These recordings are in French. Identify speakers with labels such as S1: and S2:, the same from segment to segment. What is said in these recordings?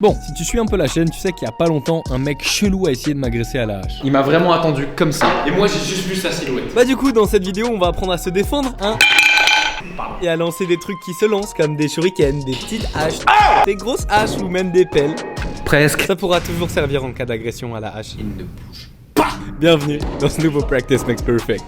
S1: Bon, si tu suis un peu la chaîne, tu sais qu'il y a pas longtemps, un mec chelou a essayé de m'agresser à la hache. Il m'a vraiment attendu comme ça, et moi j'ai juste vu sa silhouette. Bah du coup, dans cette vidéo, on va apprendre à se défendre, hein. Et à lancer des trucs qui se lancent, comme des shurikens, des petites haches, des grosses haches ou même des pelles. Presque. Ça pourra toujours servir en cas d'agression à la hache. Il ne bouge pas. Bienvenue dans ce nouveau Practice Makes Perfect.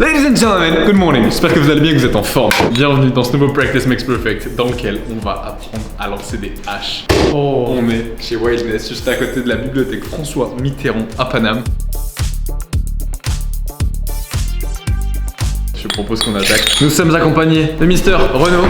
S1: Ladies and gentlemen, good morning. J'espère que vous allez bien, que vous êtes en forme. Bienvenue dans ce nouveau Practice Makes Perfect, dans lequel on va apprendre à lancer des haches. On est chez Wildness, juste à côté de la bibliothèque François Mitterrand à Paname. Je propose qu'on attaque. Nous sommes accompagnés de Mister Renaud.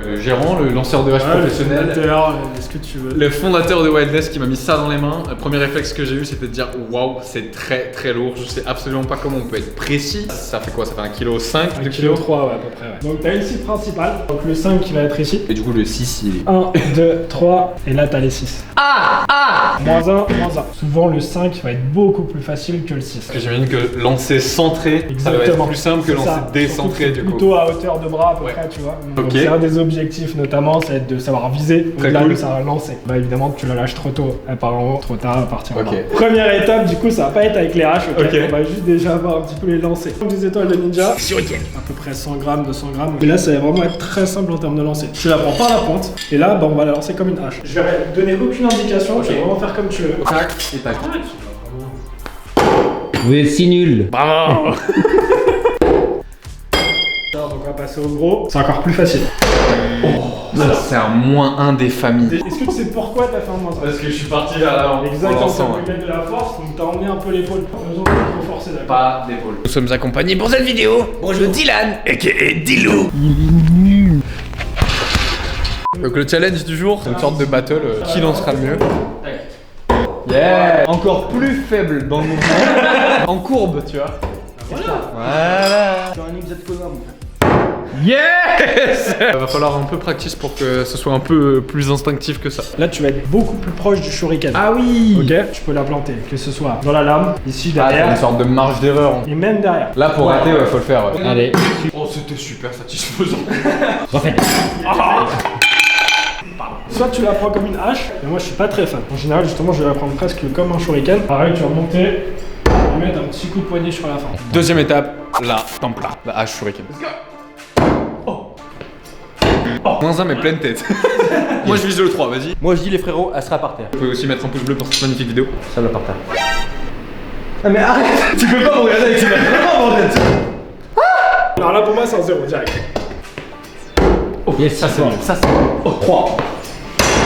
S1: Le gérant, le lanceur de hache professionnel.
S2: Le fondateur, est-ce que tu veux.
S1: Le fondateur de Wildness qui m'a mis ça dans les mains. Le premier réflexe que j'ai eu, c'était de dire waouh, c'est très très lourd. Je sais absolument pas comment on peut être précis. Ça fait quoi? Ça fait 1,5 kg?
S2: 1,3 kg, ouais, à peu près. Ouais. Donc t'as une cible principale, donc le 5 qui va être ici.
S1: Et du coup, le 6 il est.
S2: 1, 2, 3, et là t'as les 6. Moins 1, moins 1. Souvent le 5 va être beaucoup plus facile que le 6.
S1: Parce que j'imagine que lancer centré, ça va être plus simple que lancer décentré du coup.
S2: Plutôt à hauteur de bras à peu près, tu vois. Donc
S1: Ok.
S2: c'est un des objectifs notamment, c'est de savoir viser au-delà
S1: cool.
S2: de savoir lancer. Bah évidemment tu la lâches trop tôt, elle part en haut, trop tard, elle partir en bas.
S1: Ok.
S2: Première étape, du coup ça va pas être avec les haches, ok.
S1: Ok.
S2: On va juste déjà voir un petit peu les lancers. Des étoiles de ninja, shuriken. À peu près 100 grammes, 200 grammes. Et là ça va vraiment être très simple en termes de lancer. Tu la prends par la pointe, et là bah, on va la lancer comme une hache. Je vais donner aucune indication, tu vas vraiment faire comme tu veux.
S1: Tac et tac.
S3: Vous êtes si nul.
S1: Bravo.
S2: Donc on va passer au gros, c'est encore plus facile.
S1: Ça c'est un -1 des familles.
S2: Est-ce que tu sais pourquoi t'as fait un moins 1?
S1: Parce que je suis parti vers l'avant.
S2: Exactement, ça peut mettre de la force, donc t'as emmené un peu l'épaule. Pas besoin de trop forcer, d'accord?
S1: Pas d'épaule. Nous sommes accompagnés pour cette vidéo. Bonjour Dylan, a.k.a. Dilou. Donc le challenge du jour, c'est une sorte de battle, qui lancera le mieux. Yeah. Encore plus faible dans le mouvement. En courbe, tu vois. Voilà.
S3: Sur un hexagonome.
S1: Yes. Va falloir un peu practice pour que ce soit un peu plus instinctif que ça.
S2: Là tu vas être beaucoup plus proche du shuriken.
S1: Ah oui.
S2: Ok, tu peux la planter, que ce soit dans la lame, ici
S1: Ah,
S2: derrière,
S1: une sorte de marge d'erreur.
S2: et même derrière.
S1: Là pour rater, ouais, faut le faire. Ouais.
S3: Allez,
S1: Oh, c'était super satisfaisant.
S3: refaites.
S2: Soit tu la prends comme une hache, mais moi je suis pas très fan. En général justement je vais la prendre presque comme un shuriken. Pareil, tu vas monter et mettre un petit coup de poignet sur la fin.
S1: Deuxième étape, la templa, la hache shuriken. -1 mais pleine tête. Moi je vise le 3, vas-y.
S3: Moi je dis les frérots, elle sera par terre.
S1: Vous pouvez aussi mettre un pouce bleu pour cette magnifique vidéo.
S3: Ça va par terre.
S2: Ah mais arrête.
S1: Tu peux pas me regarder avec ces mains vraiment bordel.
S2: Alors là pour moi c'est un 0 direct.
S3: Yes, ça c'est bon.
S1: Ça c'est bon. Oh, 3.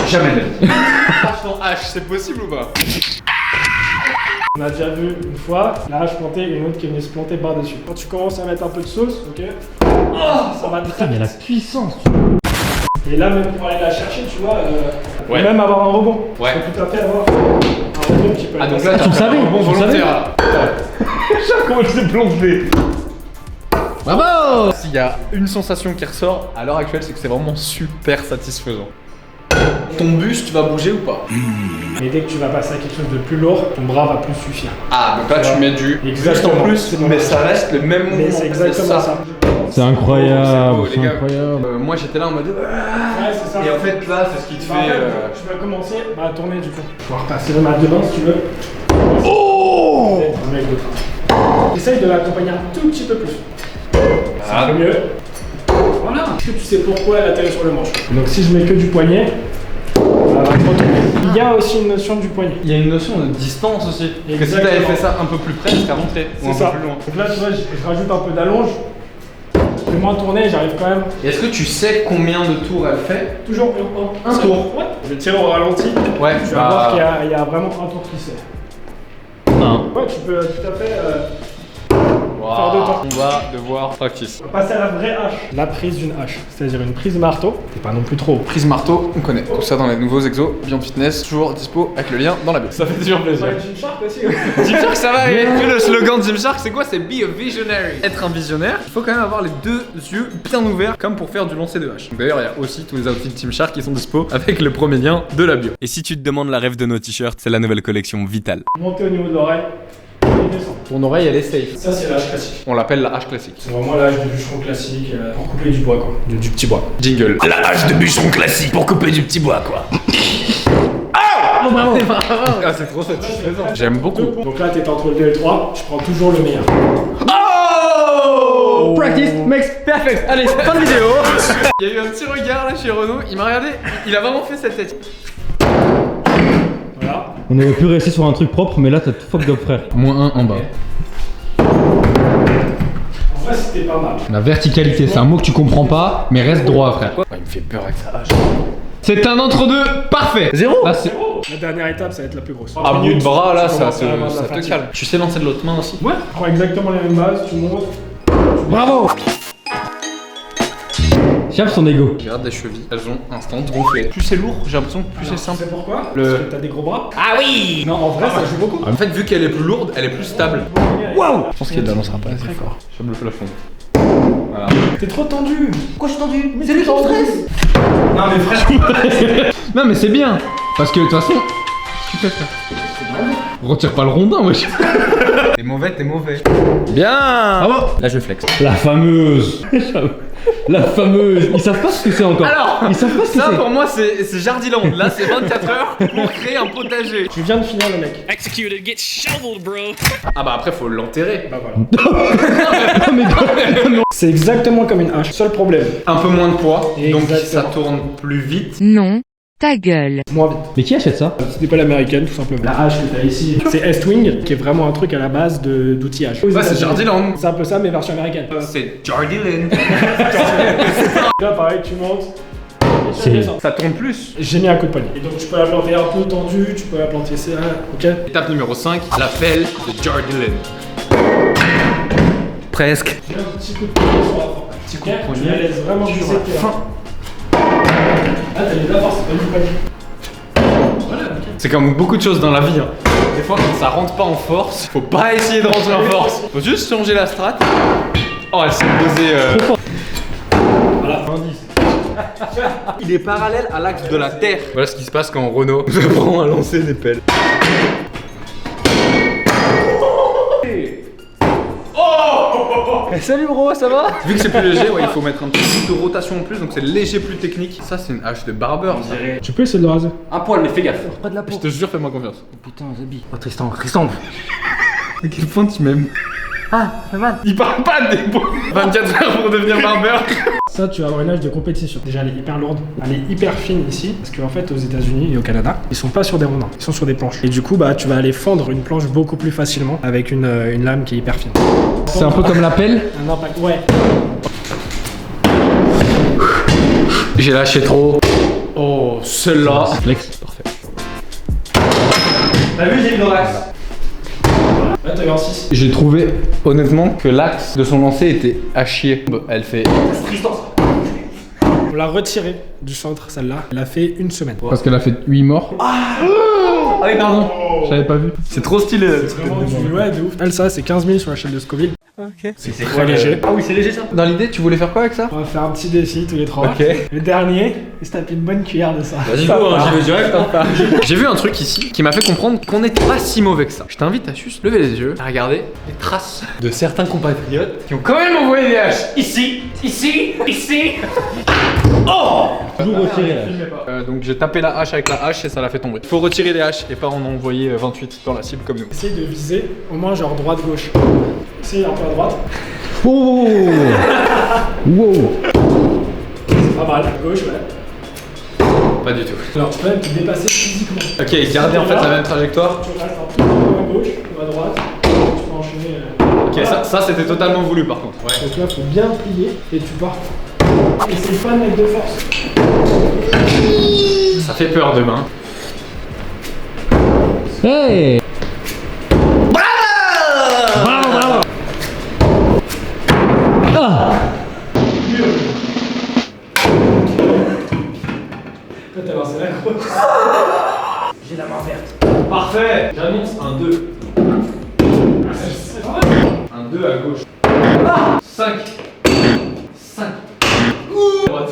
S1: Jamais de hache dans hache, c'est possible ou pas?
S2: On a déjà vu une fois la hache plantée et une autre qui est venue se planter par-dessus. Quand tu commences à mettre un peu de sauce, ok, ça va très
S3: Il y a la
S2: vite.
S3: puissance.
S2: Et là même pour aller la chercher, tu vois,
S1: Ouais.
S2: même avoir un rebond.
S1: Ouais.
S2: Tu peux tout à fait avoir un rebond qui peut
S1: Ah
S2: être
S1: donc
S2: assez
S1: là
S3: tu le savais,
S1: bon
S3: tu le savais.
S1: volontaire là. Comment je l'ai plongé.
S3: Bravo.
S1: S'il y a une sensation qui ressort à l'heure actuelle, c'est que c'est vraiment super satisfaisant. Ton buste va bouger ou pas?
S2: Mais dès que tu vas passer à quelque chose de plus lourd, ton bras va plus suffire.
S1: Ah, donc là tu mets du
S2: Exactement.
S1: buste en plus,
S2: C'est
S1: mais
S2: bon.
S1: ça reste le même mouvement.
S2: Mais c'est exactement ça.
S3: C'est incroyable,
S1: C'est beau,
S3: c'est
S1: les gars.
S3: incroyable.
S1: Moi j'étais là en mode.
S2: Ouais, c'est ça.
S1: Et en fait là, c'est ce qui te
S2: Bah, en
S1: fait.
S2: fait, tu vas commencer à tourner du coup. Tu vas repasser le mat devant si tu veux. Oh! Essaye de l'accompagner un tout petit peu plus. C'est un peu mieux. Voilà. Est-ce que tu sais pourquoi elle atterrit sur le manche? Donc si je mets que du poignet, ça va retourner. Il y a aussi une notion du poignet.
S1: Il y a une notion de distance aussi. Que si
S2: Exactement.
S1: t'avais fait ça un peu plus près, ça serait rentré. Ou
S2: C'est
S1: un
S2: ça.
S1: peu plus loin.
S2: Donc là, tu vois, je rajoute un peu d'allonge. Je fais moins tourner, j'arrive quand même.
S1: Et est-ce que tu sais combien de tours elle fait?
S2: Toujours
S1: Un tour.
S2: Ouais. Je tire au ralenti.
S1: Ouais,
S2: Tu vas voir qu'il y a vraiment un tour qui se fait. Ouais, tu peux tout à fait faire deux temps.
S1: On va devoir practice.
S2: On va passer à la vraie hache. La prise d'une hache, c'est-à-dire une prise marteau. C'est pas non plus trop.
S1: Prise marteau, on connaît. Tout ça dans les nouveaux exos, Beyond Fitness, toujours dispo avec le lien dans la bio. Ça fait toujours plaisir.
S2: Ouais, Gymshark aussi.
S1: Gymshark, ça va, et puis le slogan de Gymshark, c'est quoi? C'est be a visionary. Être un visionnaire, il faut quand même avoir les deux yeux bien ouverts, comme pour faire du lancer de hache. D'ailleurs, il y a aussi tous les outfits Gymshark qui sont dispo avec le premier lien de la bio. Et si tu te demandes la rêve de nos t-shirts, c'est la nouvelle collection Vital.
S2: Montez au niveau de l'oreille. il descend.
S1: Ton oreille, elle est safe.
S2: Ça, c'est la hache classique.
S1: On l'appelle la hache classique.
S2: C'est vraiment la hache de bûcheron classique pour couper du bois, quoi. Du petit bois.
S1: Jingle.
S4: La hache de bûcheron classique pour couper du petit bois, quoi.
S3: Oh, bravo.
S1: Ah, c'est trop satisfaisant. J'aime beaucoup.
S2: Donc là, t'es entre le 2 et le 3, je prends toujours le meilleur.
S1: Oh
S3: Practice makes perfect. Allez, fin de vidéo.
S1: Il y a eu un petit regard là chez Renaud, il m'a regardé, il a vraiment fait cette tête.
S2: Voilà.
S3: On aurait pu rester sur un truc propre, mais là t'as tout fucked up, frère.
S1: -1 en bas.
S2: En vrai, c'était pas mal.
S1: La verticalité, c'est un mot que tu comprends pas, mais reste droit, frère. Il me fait peur avec sa hache. C'est un entre-deux parfait. Zéro. Là, c'est...
S2: La dernière étape, ça va être la plus grosse.
S1: À bout de bras, là, ça
S2: commences à avoir de la
S1: te
S2: fatigue.
S1: calme. Tu sais lancer de l'autre main aussi?
S2: Ouais. Tu prends exactement les mêmes bases, tu montes.
S3: Bravo. Chape son ego.
S1: Regarde les chevilles, elles ont instant gonflé. Plus c'est lourd, j'ai l'impression que plus c'est simple.
S2: C'est pourquoi?
S1: Le-
S2: Parce que t'as des gros bras.
S4: Ah oui.
S2: Non, en vrai, ça joue beaucoup.
S1: En fait, vu qu'elle est plus lourde, elle est plus stable.
S2: Waouh!
S1: Je pense qu'elle ne balancera pas assez fort. J'aime le plafond. Voilà.
S2: T'es trop tendu.
S4: Pourquoi je suis tendu? C'est lui qui me stresse.
S2: Non, mais frère.
S1: Non, mais c'est bien. Parce que de toute façon, tu fais ça. Retire pas le rondin, wesh. T'es mauvais. Bien.
S3: Bravo.
S4: Là, je flex.
S3: La fameuse. La fameuse. Ils savent pas ce que c'est encore.
S1: Alors,
S3: Ils savent pas ce que
S1: ça
S3: c'est.
S1: pour moi c'est Jardiland. Là c'est 24 heures pour créer un potager.
S2: Tu viens de finir le mec.
S5: Executed, get shoveled, bro.
S1: Ah bah après faut l'enterrer.
S2: Bah voilà. C'est exactement comme une hache. Seul problème,
S1: Un peu moins de poids, donc
S2: Exactement.
S1: ça tourne plus vite.
S6: Non, ta gueule.
S2: moins vite.
S3: Mais qui achète ça?
S2: C'était pas l'américaine, tout simplement. La hache que t'as ici, c'est Estwing, qui est vraiment un truc à la base d'outillage.
S1: Ouais, c'est Jardiland.
S2: C'est un peu ça, mais version américaine.
S1: C'est Jardiland.
S2: Là, pareil, tu montes. et tu
S3: C'est-
S2: redescends.
S1: Ça tourne plus.
S2: J'ai mis un coup de poignet. Et donc, tu peux la planter un peu tendue, tu peux la planter ça, ok?
S1: Étape numéro 5, la pelle de Jardiland. Presque.
S2: J'ai un petit coup de poignet sur la fin. Petit coup de poignet. Tu la laisses vraiment
S1: sur
S2: glisser
S1: la
S2: tes
S1: fin.
S2: Ah, t'as mis de la force, c'est pas du poignet. Voilà, ok.
S1: C'est comme beaucoup de choses dans la vie. Hein. Des fois quand ça rentre pas en force, faut pas essayer de rentrer en force. Faut juste changer la strat. Oh elle s'est posée.
S2: Voilà, indice.
S1: Il est parallèle à l'axe de la Terre. Voilà ce qui se passe quand Renaud nous apprend à lancer des pelles.
S3: Salut bro, ça va?
S1: Vu que c'est plus léger, ouais, il faut mettre un petit coup de rotation en plus, donc c'est léger, plus technique. Ça, c'est une hache de barbeur. Ça.
S2: Tu peux essayer de le raser.
S4: Un poil, mais fais gaffe. Pas de la
S1: Je
S4: peau.
S1: te jure, fais-moi confiance.
S4: Putain, Zabi. Oh, Tristan, Tristan.
S1: À quel point tu m'aimes?
S4: Ah, fait mal.
S1: Il parle pas des beaux 24 heures pour devenir barbeur.
S2: Ça, tu vas avoir une hache de compétition. Déjà, elle est hyper lourde. Elle est hyper fine ici. Parce qu'en fait, aux États-Unis et au Canada, ils sont pas sur des rondins. Ils sont sur des planches. Et du coup, bah, tu vas aller fendre une planche beaucoup plus facilement avec une lame qui est hyper fine.
S3: C'est un peu comme la pelle.
S2: Un impact. Ouais.
S1: J'ai lâché trop. Oh, celle-là.
S3: Flex.
S1: Parfait.
S4: T'as vu, j'ai mis dans l'axe.
S2: Là, t'as eu un 6.
S1: J'ai trouvé, honnêtement, que l'axe de son lancer était à chier. Bon, elle fait.
S2: On l'a retirée du centre, celle-là. Elle a fait une semaine.
S1: Parce qu'elle a fait 8 morts.
S4: Ah oui, pardon.
S1: J'avais pas vu. C'est trop stylé.
S2: Vraiment du ouais, de ouf. Elle, ça, c'est 15 000 sur la chaîne de Scoville.
S4: C'est
S2: Très léger.
S4: Ah oui, c'est léger ça.
S1: Dans l'idée, tu voulais faire quoi avec ça?
S2: On va faire un petit défi tous les trois.
S1: Ok.
S2: Le dernier, il se tape une bonne cuillère de ça.
S4: Vas-y, go, hein, j'y vais direct. Hein.
S1: J'ai vu un truc ici qui m'a fait comprendre qu'on n'était pas si mauvais que ça. Je t'invite à juste lever les yeux, à regarder les traces de certains compatriotes qui ont quand même envoyé des haches.
S4: Ici, ici, ici.
S3: Toujours retiré là.
S1: Donc j'ai tapé la hache avec la hache et ça l'a fait tomber. Faut retirer les haches et pas en envoyer 28 dans la cible comme nous.
S2: Essaye de viser au moins genre droite-gauche. Essaye un peu à droite.
S3: Oh. Wow.
S2: C'est pas mal. Gauche, ouais.
S1: Pas du tout.
S2: Alors tu peux même te dépasser physiquement.
S1: Ok, gardez en fait la même trajectoire.
S2: Tu restes un peu à gauche ou à droite. Tu peux enchaîner.
S1: Ok, ça c'était totalement voulu par contre. Ouais.
S2: Donc là, faut bien plier et tu pars. Essaye pas de mettre de force.
S1: Ça fait peur demain.
S3: Hey. Bravo, bravo. Ah.
S2: Toi, t'as lancé la grosse.
S4: J'ai la main verte.
S1: Parfait. J'annonce un 2. Un 2 à gauche. 5. 5. Droite.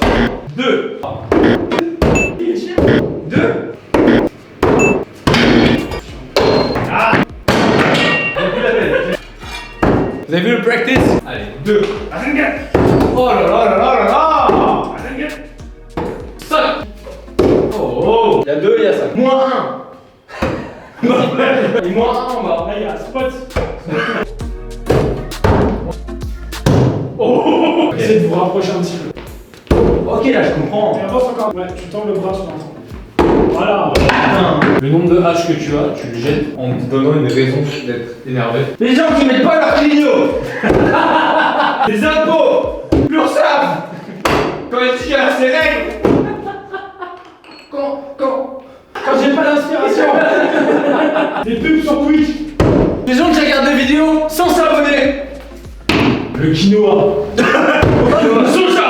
S1: 2. 2. Ah. Vous avez vu le practice? Allez, 2. Oh là là là là là là. 5. Oh, il y a 2, il y a 5. Moins 1. Et moins 1 en bas.
S2: Là, il y a un spot. Essayez de vous rapprocher un petit peu.
S1: Ok, là je comprends.
S2: Et avance encore. Ouais, tu tends le bras sur l'ensemble. Voilà.
S1: Le nombre de haches que tu as, tu le jettes en te donnant une raison d'être énervé. Les gens qui mettent pas leur clignot. Les impôts. L'URSSAF. Quand elle dit qu'elle a ses règles.
S2: Quand j'ai pas d'inspiration. Des pubs sur Twitch.
S1: Les gens qui regardent des vidéos sans s'abonner.
S2: Le quinoa.
S1: Le soja.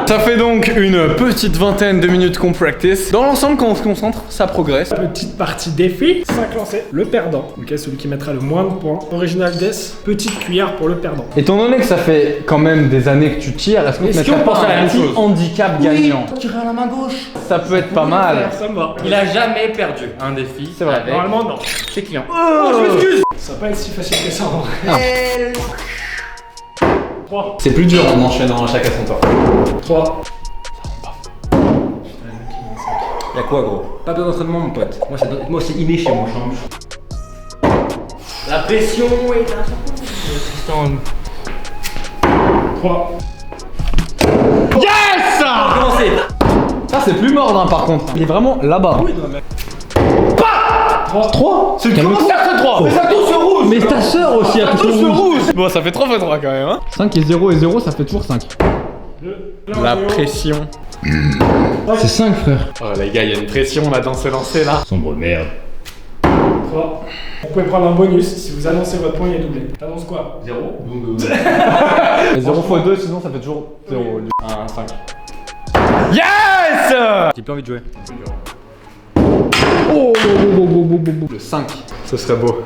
S1: Ça fait donc une petite vingtaine de minutes qu'on practice. Dans l'ensemble, quand on se concentre, ça progresse.
S2: Petite partie défi, 5 lancers. Le perdant, ok, celui qui mettra le moins de points. Original Death, petite cuillère pour le perdant.
S1: Étant donné que ça fait quand même des années que tu tires, est-ce qu'on pense à un petit handicap gagnant?
S4: Tirer à la main gauche.
S1: Ça peut être pas mal.
S2: Ça me va.
S5: Il a jamais perdu un défi.
S1: C'est vrai.
S5: Avec
S2: Normalement, non.
S5: ses clients.
S2: Oh, je m'excuse. Ça va pas être si facile que ça en vrai. 3.
S1: C'est plus dur en enchaînant chacun son tour.
S2: 3.
S4: Y'a quoi, gros? Pas besoin d'entraînement, mon pote. Moi, c'est inné chez moi. La pression est un
S2: 3.
S1: Yes!
S4: Commencez.
S1: Ça c'est plus mordant par contre. Il est vraiment là-bas.
S2: 3.
S1: C'est comment ça ce 3? Mais ça touche le rouge.
S3: Mais ta sœur aussi a
S1: Ça
S3: touché
S1: touche
S3: au
S1: le
S3: rouge.
S1: rouge. Bon ça fait 3 x 3 quand même hein.
S3: 5 et 0 et 0, ça fait toujours 5.
S2: 2.
S1: La pression.
S3: C'est 5, frère.
S1: Oh les gars, il y a une pression là dans ce lancer là.
S3: Sombre merde.
S2: 3. Vous pouvez prendre un bonus si vous annoncez votre point, il est doublé. T'annonces quoi?
S4: 0.
S1: 0 x 2 sinon ça fait toujours 0. 1, 5. Yes!
S4: J'ai plus envie de jouer.
S3: Oh,
S1: Le 5. Ce serait beau.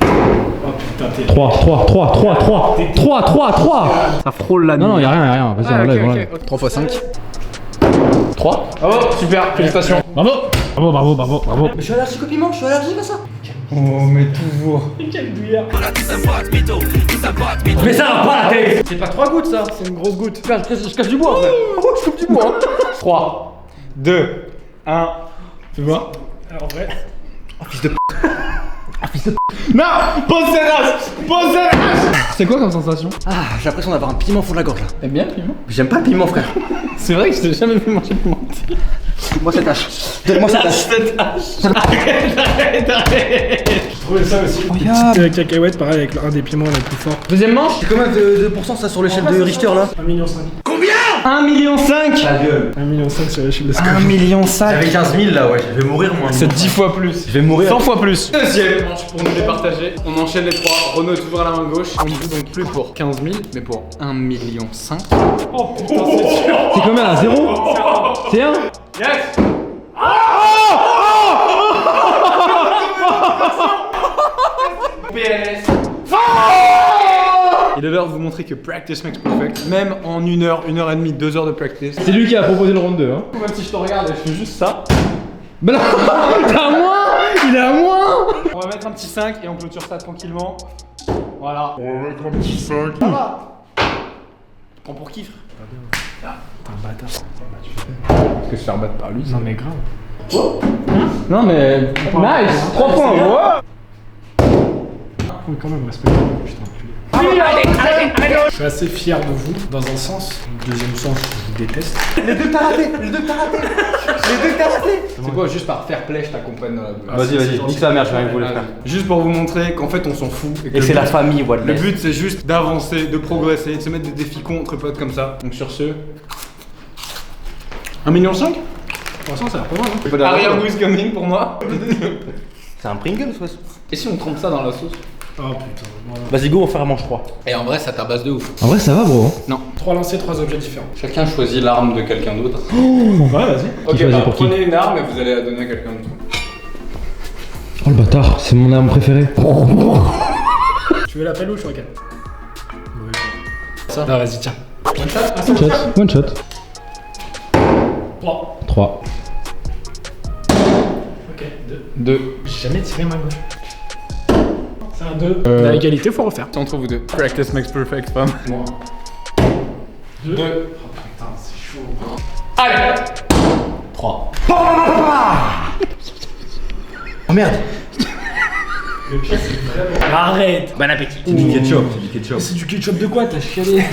S2: Oh putain, t'es.
S3: 3.
S1: Ça frôle la nuit.
S3: Non, non, y'a rien. Vas-y, on enlève.
S1: 3 x 5. 3. Oh super, félicitations.
S3: Bravo.
S4: Mais je suis allergique au piment, je suis allergique à ça.
S1: Oh mais toujours.
S2: Quelle douillère.
S4: Mais ça va pas la tête.
S2: C'est pas 3 gouttes ça, c'est une grosse goutte.
S4: Je cache du bois, frère.
S1: Oh je coupe du bois. 3, 2, 1. Fais voir.
S2: Alors, en vrai.
S1: Non! Pose ses races! Pose ses races!
S3: C'est quoi comme sensation?
S4: Ah, j'ai l'impression d'avoir un piment au fond de la gorge là.
S1: T'aimes bien le piment?
S4: J'aime pas le piment, frère.
S1: C'est vrai que je t'ai jamais vu manger de piment.
S4: Moi cette hache. Donne-moi cette hache.
S2: Je trouvais ça aussi. Petite cacahuète, pareil, avec un des piments les plus forts.
S1: Deuxième manche?
S4: C'est combien de pourcents ça sur l'échelle de Richter là?
S2: 1,5 million.
S1: 1,5 million.
S4: Ta gueule.
S2: 1,5 million sur l'échelle de Scott.
S1: 1,5 million.
S4: J'avais 15 000 là, ouais. Je vais mourir moi.
S1: C'est 10 fois plus.
S4: Je vais mourir.
S1: 100 fois plus. Deuxième manche pour nous les partager. On enchaîne les 3. Renaud est toujours à la main gauche. On joue donc plus pour 15 000, mais pour 1,5 million.
S2: Oh putain, c'est sûr.
S3: C'est combien là? 0? C'est 1?
S1: Yes! PLS. Il est l'heure de vous montrer que practice makes perfect. Même en 1 heure, 1 heure et demie, 2 heures de practice.
S3: C'est lui qui a proposé le round 2, hein.
S1: Même si je te regarde et je fais juste ça.
S3: Mais non, il est à moins. Il est à moins.
S1: On va mettre un petit 5 et on clôture ça tranquillement. Voilà.
S6: On va mettre un petit 5.
S1: Ça va. Prends pour qui, frère?
S2: T'es un bâtard.
S1: Parce que se faire battre par lui.
S2: Non mais grave.
S1: Non mais. Nice! 3 points, ouais!
S2: Oui, quand même, respectez. Putain, enculé. Je suis assez fier de vous, dans un sens. Deuxième sens, je vous déteste.
S4: Les deux que t'as raté.
S1: C'est quoi, juste par fair play, je t'accompagne dans la douleur.
S4: Vas-y, nique sa mère, je vais rien vous le faire.
S1: Juste pour vous montrer qu'en fait on s'en fout. que
S4: Et
S1: le
S4: c'est la
S1: but-
S4: famille,
S1: Le
S4: Wadley.
S1: but c'est juste d'avancer, de progresser, de se mettre des défis contre potes comme ça. Donc sur ce. 1,5 million?
S2: Pour l'instant, ça a l'air pas mal. Hein.
S1: Arrière who is coming pour moi.
S4: C'est un Pringles, ouais.
S1: Et si on trempe ça dans la sauce?
S2: Oh putain, voilà.
S4: Vas-y, go, on fait un manche 3.
S1: Et en vrai ça tabasse de ouf.
S3: En vrai, ça va, bro.
S1: Non.
S2: 3 lancers, 3 objets différents.
S1: Chacun choisit l'arme de quelqu'un d'autre.
S2: Ouais, vas-y.
S1: Ok,
S3: choisit
S1: bah
S3: pour qui
S1: prenez une arme et vous allez la donner à quelqu'un d'autre.
S3: Oh le bâtard, c'est mon arme préférée.
S2: Tu veux la pelle ou je regarde? Ça. Non, vas-y, tiens.
S3: One shot.
S2: 3.
S3: 3.
S2: Ok, 2.
S1: 2.
S2: J'ai jamais tiré ma gauche. C'est un 2. La égalité, faut refaire.
S1: C'est entre vous deux. Practice makes perfect, femme.
S2: 2.
S1: Allez
S4: 3. Oh merde.
S2: Le pire, c'est vraiment. Arrête.
S5: Bon appétit.
S4: C'est du ketchup, c'est du ketchup.
S2: C'est du ketchup de quoi? T'as chialé.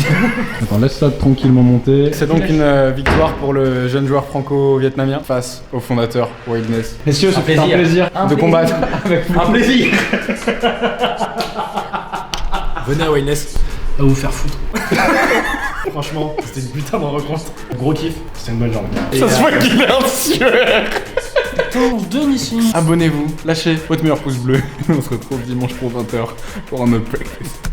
S3: Attends, laisse ça tranquillement monter.
S1: C'est donc une victoire pour le jeune joueur franco-vietnamien face au fondateur Wildness.
S3: Messieurs, ça fait un plaisir
S1: De combattre avec vous.
S5: Un plaisir.
S2: Venez à Wellness. À vous faire foutre. Franchement, c'était une putain de rencontre. Gros kiff. C'était une bonne journée.
S1: Ça se voit qu'il est un sueur.
S2: Attends, on se donne ici.
S1: Abonnez-vous, lâchez votre meilleur pouce bleu. On se retrouve dimanche pour 20h pour un autre breakfast.